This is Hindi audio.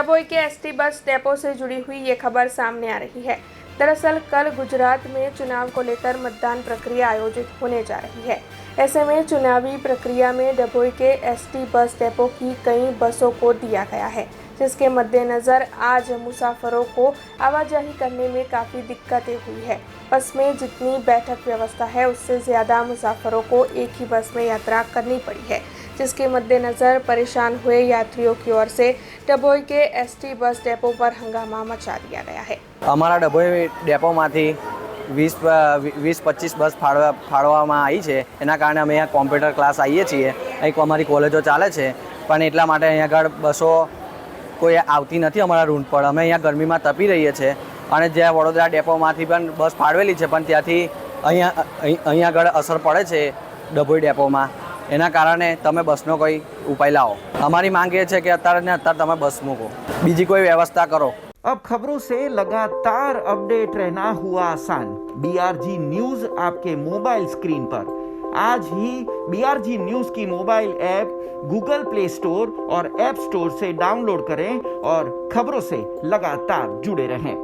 डभोई के एसटी बस डेपो से जुड़ी हुई ये खबर सामने आ रही है। दरअसल कल गुजरात में चुनाव को लेकर मतदान प्रक्रिया आयोजित होने जा रही है। ऐसे में चुनावी प्रक्रिया में डभोई के एसटी बस डेपो की कई बसों को दिया गया है, जिसके मद्देनज़र आज मुसाफिरों को आवाजाही करने में काफ़ी दिक्कतें हुई है। बस में जितनी बैठक व्यवस्था है उससे ज़्यादा मुसाफिरों को एक ही बस में यात्रा करनी पड़ी है, जिसके मद्देनज़र परेशान हुए यात्रियों की ओर से डभोई के एसटी बस डेपो पर हंगामा मचा दिया गया है। અમારા ડભોઈ ડેપોમાંથી 20-25 બસ ફાળવવામાં આવી છે। એના કારણે અમે અહીંયા કોમ્પ્યુટર ક્લાસ આવીએ છીએ। એક અમારી કોલેજો ચાલે છે, પણ એટલા માટે અહીંયા આગળ બસો કોઈ આવતી નથી અમારા રૂટ પર। અમે અહીંયા ગરમીમાં તપી રહીએ છીએ અને જ્યાં વડોદરા ડેપોમાંથી પણ બસ ફાળવેલી છે, પણ ત્યાંથી અહીંયા આગળ અસર પડે છે ડભોઈ ડેપોમાં। એના કારણે તમે બસનો કોઈ ઉપાય લાવો। અમારી માંગ એ છે કે અત્યારે ને અત્યારે તમે બસ મૂકો, બીજી કોઈ વ્યવસ્થા કરો। अब खबरों से लगातार अपडेट रहना हुआ आसान। BRG न्यूज आपके मोबाइल स्क्रीन पर। आज ही BRG न्यूज की mobile app Google play store और ऐप स्टोर से डाउनलोड करें और खबरों से लगातार जुड़े रहें।